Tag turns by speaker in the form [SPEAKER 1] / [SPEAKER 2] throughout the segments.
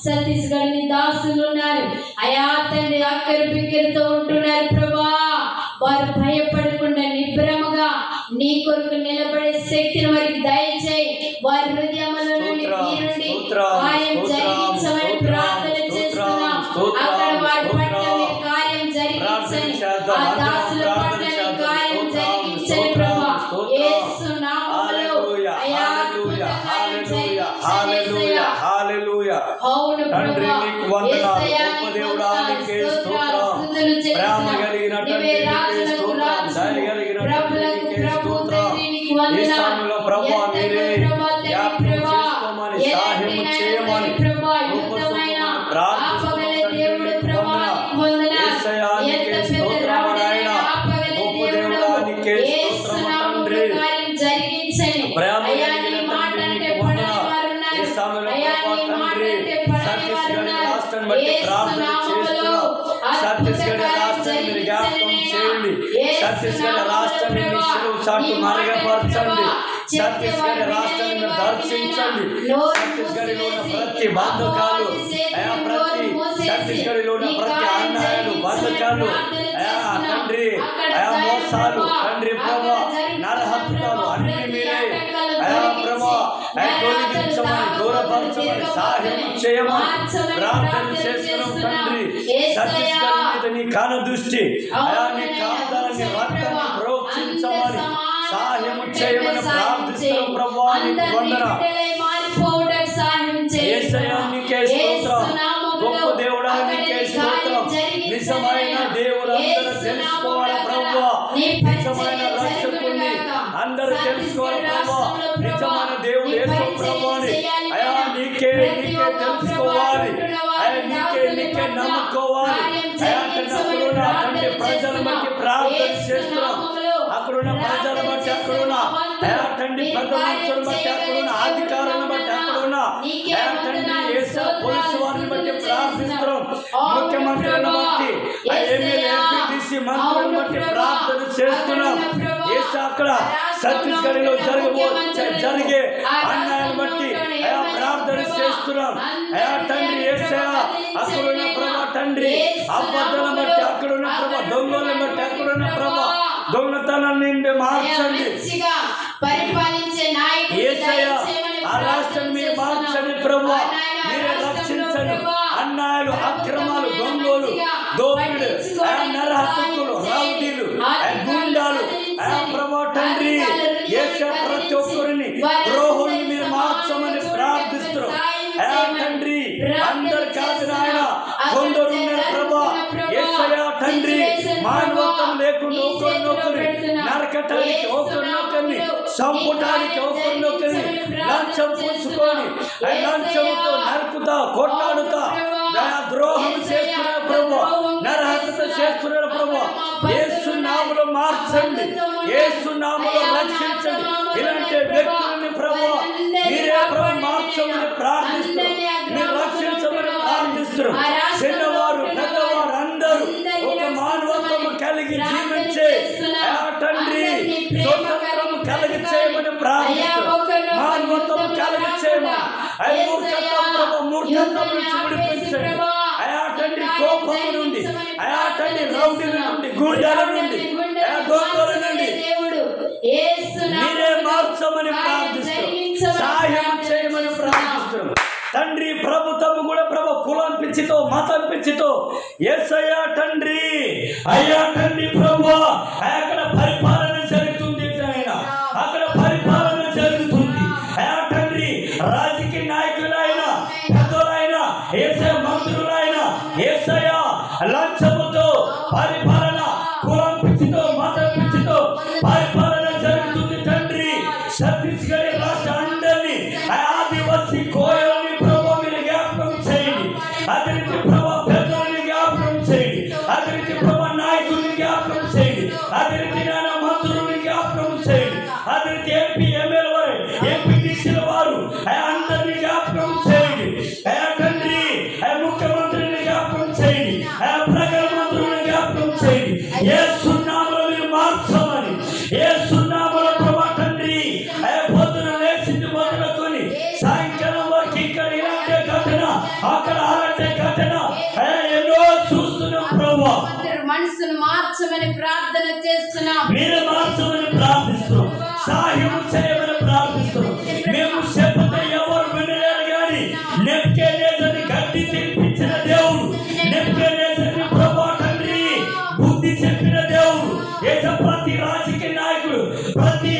[SPEAKER 1] ఛత్తీస్గఢ్ ని దాసులు ఉన్నారు అయా తండ్రి, అక్కరి బిక్కరితో ఉంటున్నారు ప్రభా. వారు భయపడకుండా నిబ్రమగా నీ కొరకు నిలబడే శక్తిని వారికి దయచేయి. వారి హృదయముల నుండి తీరుండి కార్యం జరిగించమని ప్రార్థన చేస్తున్నాం. అక్కడ వారి పట్ల కార్యం జరిగించండి, ఆ దాసుల పట్ల కార్యం జరిగించండి ప్రభా. యేసు నామములో అయా అవును ప్రభా. యేసయ్యా నీకు స్తోత్రం, ప్రేమ కలిగిన తండ్రి నీకు స్తోత్రం, దయ కలిగిన తండ్రి నీకు స్తోత్రం. ఈ సమయంలో ప్రభువా మీరే జ్ఞాపకం చేసుకోమని, సహాయం చేయమని ప్రార్థిస్తున్నాము. యేసయ్యా నీకే స్తోత్రం నాయనా, గొప్ప దేవుడా నీకే స్తోత్రం తండ్రి. ప్రేమ కలిగిన తండ్రి నీకు వందనాలు. ఈ సమయంలో ప్రభువా తండ్రి ఛత్తీస్గఢ్ రాష్ట్రాన్ని బట్టి ప్రార్థన చేస్తున్నాం. ఛత్తీస్గఢ్ రాష్ట్రాన్ని మీరు జ్ఞాపకం చేయండి. ఛత్తీస్గఢ్ రాష్ట్రాన్ని మీ శిలువ చాటు మరుగుపరచండి. ఛత్తీస్గఢ్ రాష్ట్రాన్ని మీరు దర్శించండి. ఛత్తీస్గఢ్లో ఉన్న ప్రతి బంధకాలు, ప్రతి ఛత్తీస్గఢ్లో ఉన్న ప్రతి అన్యాయాలు, బంధకాలు, తండ్రి మోసాలు, తండ్రి ప్రభా నరహత్యాలు అన్ని మీరే ప్రభా తొలగించమని, దూరపరచమని, సహాయం చేయమని ప్రార్థన చేస్తున్నాం తండ్రి. ఛత్తీస్గఢ్ మీద నీ కను దృష్టి, నీ కాంతాన్ని రక్తాన్ని ప్రోక్షించమని, సహాయం చేయమని ప్రార్థిస్తున్నాం ప్రభా. నీకు వందనాలు. యేసయ్యా నీకే స్తోత్రం, గొప్ప దేవుడా నీకే స్తోత్రం. నిజమైన దేవుడు అందరూ తెలుసుకోవాలి ప్రభువా, నిజమైన రక్షకుడిని అందరూ తెలుసుకోవాలి ప్రభువా. నిజమైన దేవుడు యేసు ప్రభువాని అయా నీకే తెలుసుకోవాలి, నీకే నమ్ముకోవాలి. అక్కడున్న తండ్రి ప్రజలు బట్టి ప్రార్థన చేస్తున్నాం. అక్కడున్న ప్రజలు బట్టి, అక్కడున్న తండ్రి పెద్ద మనుషులను బట్టి, అక్కడున్న అధికారులను బట్టి, అక్కడున్న తండ్రి యేసు పోలీసు వారిని బట్టి ప్రార్థిస్తున్నాం. ముఖ్యమంత్రులను బట్టి, ఎమ్మెల్యే ఎంపీటీసీ మంత్రులను బట్టి ప్రార్థన చేస్తున్నాం. యేసు అక్కడ ఛత్తీస్గఢ్లో జరిగే అన్యాయాన్ని బట్టి ప్రార్థన చేస్తున్నాం. తండ్రి యేసయ్యా అక్కడున్న ప్రభా తండ్రి అబద్ధాలను బట్టి, అక్కడున్న ప్రభా దొంగలను బట్టి, అక్కడున్న ప్రభా దొంగతనాన్ని మార్చండి. యేసయ్యా ఆ రాష్ట్రాన్ని మీరు మార్చండి ప్రభువా, మీరే రక్షించండి. అన్యాయాలు, అక్రమాలు, దొంగలు, దోపిడు, నరహత్తులు, రౌడీలు, గుండాలు ప్రభా తండ్రి యేసయ్యా ప్రతి ఒక్కరిని ద్రోహుల్ని మీరు మార్చమని ప్రార్థిస్తున్నాం. తండ్రి అందరు కాదు నాయన, కొందరు ఉన్నారు ప్రభా. యేసయ్యా తండ్రి మానవత్వం లేకుండా ఒకరినొకరు నరకటానికి, ఒకరినొకరిని చంపటానికి, ఒకరినొకరిని లంచం పుచ్చుకొని లంచంతో నరుకుతా, కొట్లాడుతా ద్రోహం చేస్తున్నారు ప్రభా, నరహత్య చేస్తున్నారు ప్రభా. యేసు నామములో మార్చండి, యేసు నామములో రక్షించండి. ఇలాంటి వ్యక్తులని ప్రభా మీరే ప్రభు మార్చమని ప్రార్థిస్తారు, మీరు రక్షించమని ప్రార్థిస్తారు. చిన్నవారు పెద్దవారు అందరూ ఒక మానవత్వము కలిగి జీవించే తండ్రి స్వతంత్రము కలిగి చేయమని ప్రార్థిస్తారు. మానవత్వము కలిగి చేయమని, మూర్ఖత్వం నుంచి విడిపించండి. తండ్రి కోపము నుండి, తండ్రి రౌడీల నుండి, గుండాల నుండి, దొంగల నుండి మీరే మార్చమని ప్రార్థిస్తారు, సహాయం చేయమని ప్రార్థిస్తారు. తండ్రి ప్రభుత్వము కూడా ప్రభు కులం పిచ్చితో, మతం పిచ్చితో యేసయ్యా తండ్రి అయ్యా తండ్రి ప్రభు అక్కడ పరిపాలన జరుగుతుంది, అక్కడ పరిపాలన జరుగుతుంది. అయ్యా తండ్రి రాజకీయ నాయకులైనా, పెద్దలైనా, యేసయ్య మంత్రులైనా, యేసయ్యా లంచముతో పరిపాలన, కులం పిచ్చితో, మతం పిచ్చితో పరిపాలన జరుగుతుంది తండ్రి. ఛత్తీస్గఢ్ రాష్ట్ర అందరినీ ఆదివాసీ కోయలని ప్రభు మీరు జ్ఞాపకం చేయండి. అదే రీతి ప్రభు పెద్దలని జ్ఞాపకం చేయండి. అదే రీతి ప్రభు నాయకుల్ని జ్ఞాపకం చేయండి. అదే రీతి నాయన మంత్రుల్ని జ్ఞాపకం చేయండి. అదే రీతి ఎంపీ, ఎమ్మెల్యే వారు, ఎంపీటీసీల వారు అందరినీ జ్ఞాపకం చేయండి. తండ్రి ముఖ్యమంత్రిని జ్ఞాపకం చేయండి. ప్రజల మంత్రులను జ్ఞాపకం చేయండి. యేసు నామములో మీరు మార్చమని, యేసు నామములో ప్రభు తండ్రి పొద్దున లేచింది మొదలుకొని సాయంకాలం వరకు ఇక్కడ ఇలాంటి కట్టన, అక్కడ అలాంటి కట్టన ఎన్నో చూస్తున్నాం ప్రభు.
[SPEAKER 2] మనసును మార్చమని ప్రార్థన చేస్తున్నాం.
[SPEAKER 1] మీరు మార్చమని ప్రార్థిస్తున్నాం, సహాయం చేయమని ప్రార్థిస్తున్నాం. మేము చెప్పితే ఎవరు వినలేరు కానీ నెబుకద్నెజరుని గడ్డి తినిపించిన దేవుడు, నెబుకద్నెజరుని ప్రభు తండ్రి బుద్ధి చెప్పిన దేవుడు. ప్రతి రాజకీయ నాయకుడు, ప్రతి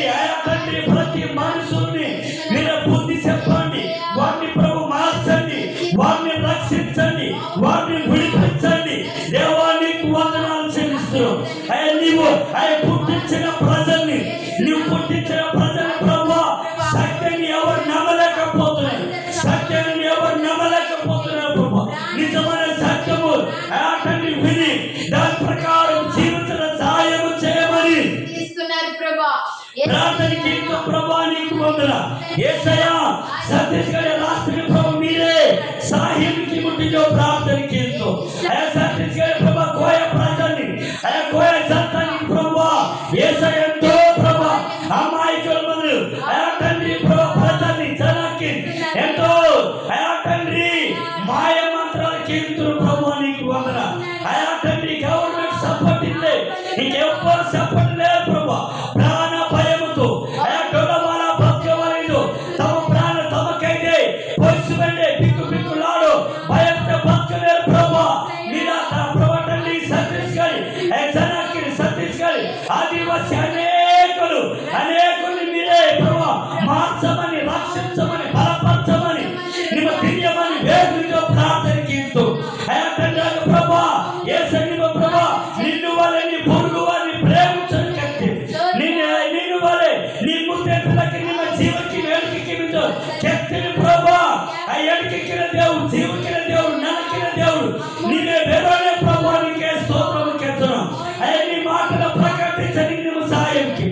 [SPEAKER 1] తండ్రి, ప్రతి మనుషుల్ని మీరు బుద్ధి చెప్పండి, వారిని ప్రభు మార్చండి, వారిని రక్షించండి, వారిని విడిపించండి. దేవానికి వందనాలు చెల్లిస్తున్నాం. నీవు పుట్టించిన ప్రజల్ని, నీవు పుట్టించిన ప్రజలు ప్రభు సత్యాన్ని ఎవరు నమ్మలేకపోతున్నారు, సత్యాన్ని ఎవరు నమ్మలేకపోతున్నారు ప్రభు. నిజమైన సత్యము తండ్రి విని దాని ప్రకారం జీవించిన సహాయము చేయమని
[SPEAKER 2] ఇస్తున్నారు ప్రభా.
[SPEAKER 1] ప్రార్థనకి ప్రభా నీకు వందన. యేసయ్యా ఛత్తీస్గఢ్ రాష్ట్ర ప్రభు మీరే సహాయంకి ముట్టిలో ప్రార్థనకి ఎంతో ఛత్తీస్గఢ్ ప్రభా కోయ ప్రజల్ని కోయ సత్తానికి ప్రభా యేసయ్య ఎంతో ప్రభా అమాయకుల మంది తండ్రి ప్రభా ప్రజల్ని జనానికి ఎంతో తండ్రి మాయ మంత్రాలకి ఎంతో ప్రభా నీకు వందన. తండ్రి గవర్నమెంట్ సపోర్ట్ ఇల్లే, ఇంకెవ్వరు సపోర్ట్ లేదు ప్రభా. ప్రాణ భయముతో డొడవాల బతకవలేదు, తమ ప్రాణ తమకైతే పొడిచి వెళ్ళే బిక్కు బిక్కులాడు భయంతో బతకలేరు ప్రభా. మీరా ప్రభా తండ్రి ఛత్తీస్గఢ్ జనానికి ఛత్తీస్గఢ్ ఆదివాసి అనేకులు మీరే ప్రభా మార్చమని, రక్షించమని, బలపరచమని, నిమ్మ తిరియమని వేదికలో ప్రార్థనకి ఎంతో ప్రభా. యేసయ్య ప్రభా నిన్ను వలె నీ పొరుగు వారిని ప్రేమించని కట్టి నిన్ను వలె నీ ముందే పిల్లకి నిమ్మ జీవకి వేడికి కెత్తిని ప్రభా. ఆ ఎడికెక్కిన దేవుడు, జీవకిన దేవుడు, ననకిన దేవుడు నీవే వేరే ప్రభా. నీకే స్తోత్రము కెత్తను. నీ మాటలు ప్రకటించని నిమ్మ సాయంకి,